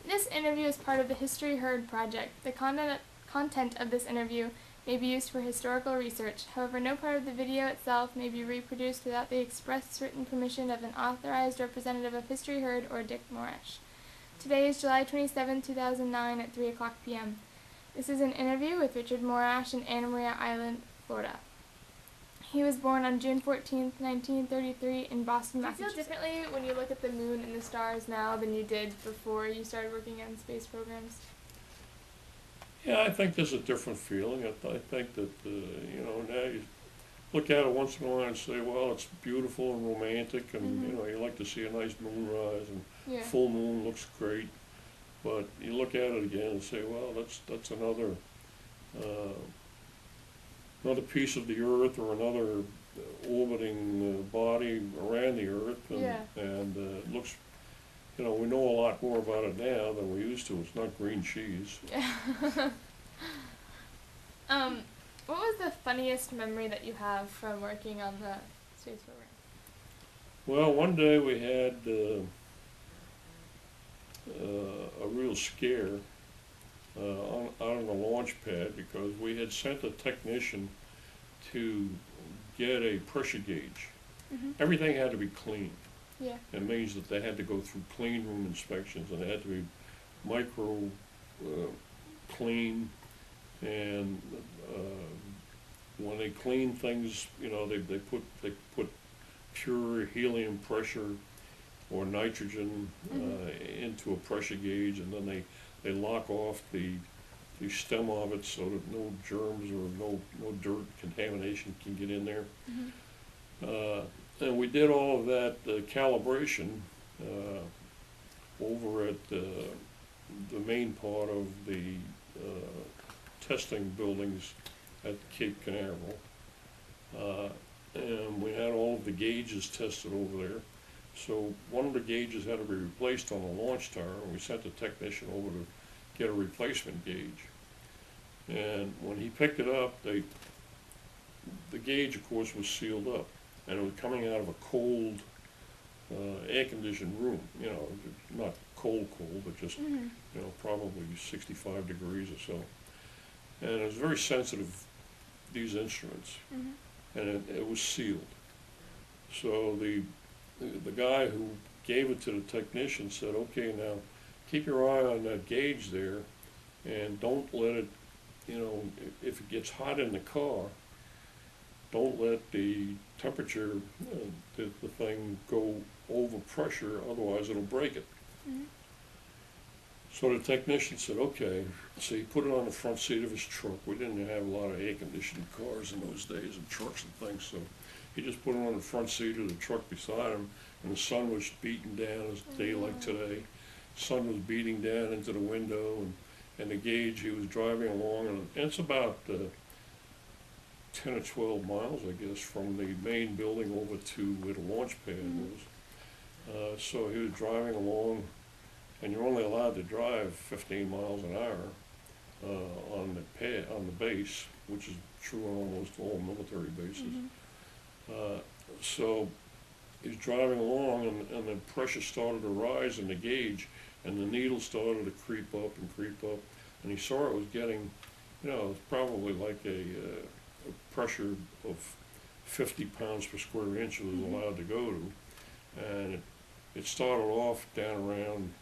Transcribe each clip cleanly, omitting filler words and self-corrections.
This interview is part of the History Heard project. The content of this interview may be used for historical research. However, no part of the video itself may be reproduced without the express written permission of an authorized representative of History Heard or Dick Morash. Today is July 27, 2009 at 3 o'clock p.m. This is an interview with Richard Morash in Anna Maria Island, Florida. He was born on June 14, 1933 in Boston, Massachusetts. Do you feel differently when you look at the moon and the stars now than you did before you started working on space programs? Yeah, I think there's a different feeling. I think that, now you look at it once in a while and say, well, it's beautiful and romantic, and, you like to see a nice moonrise, and full moon looks great. But you look at it again and say, well, that's another piece of the Earth, or another orbiting body around the Earth, and it looks, we know a lot more about it now than we used to. It's not green cheese. What was the funniest memory that you have from working on the space program? Well, one day we had a real scare out on the launch pad, because we had sent a technician to get a pressure gauge. Everything had to be clean. It means that they had to go through clean room inspections, and they had to be micro clean, and when they clean things, they put pure helium pressure or nitrogen into a pressure gauge, and then they lock off the stem of it so that no germs or no dirt contamination can get in there. And we did all of that calibration over at the main part of the testing buildings at Cape Canaveral. And we had all of the gauges tested over there. So one of the gauges had to be replaced on the launch tower, and we sent a technician over to get a replacement gauge. And when he picked it up, the gauge, of course, was sealed up, and it was coming out of a cold, air-conditioned room. Not cold, but just probably 65 degrees or so. And it was very sensitive, these instruments, and it was sealed. So the guy who gave it to the technician said, okay, now keep your eye on that gauge there, and don't let it, if it gets hot in the car, don't let the temperature, the thing go over pressure, otherwise it'll break it. So the technician said, okay. So he put it on the front seat of his truck. We didn't have a lot of air-conditioned cars in those days, and trucks and things, so he just put it on the front seat of the truck beside him, and the sun was beating down, as a day like today. The sun was beating down into the window, and the gauge, he was driving along, and it's about 10 or 12 miles, I guess, from the main building over to where the launch pad was. So he was driving along, and you're only allowed to drive 15 miles an hour on the base, which is true on almost all military bases. So he's driving along, and the pressure started to rise in the gauge, and the needle started to creep up, and he saw it was getting, it was probably like a pressure of 50 pounds per square inch it was allowed to go to, and it started off down around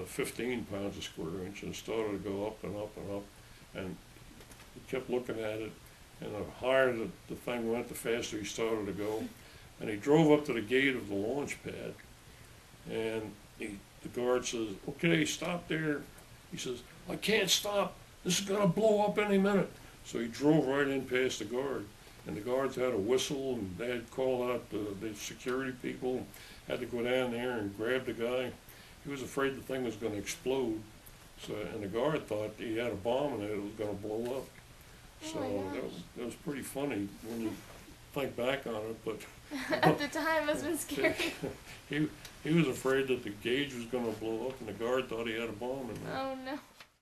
15 pounds a square inch, and it started to go up and up and up, and he kept looking at it, and the higher the thing went, the faster he started to go. And he drove up to the gate of the launch pad, and the guard says, okay, stop there. He says, I can't stop. This is going to blow up any minute. So he drove right in past the guard, and the guards had a whistle, and they had called out the security people, had to go down there and grab the guy. He was afraid the thing was going to explode, and the guard thought he had a bomb in it, it was going to blow up. So that was pretty funny when you think back on it, but at the time it must have been scary. He was afraid that the gauge was going to blow up, and the guard thought he had a bomb in there. Oh no.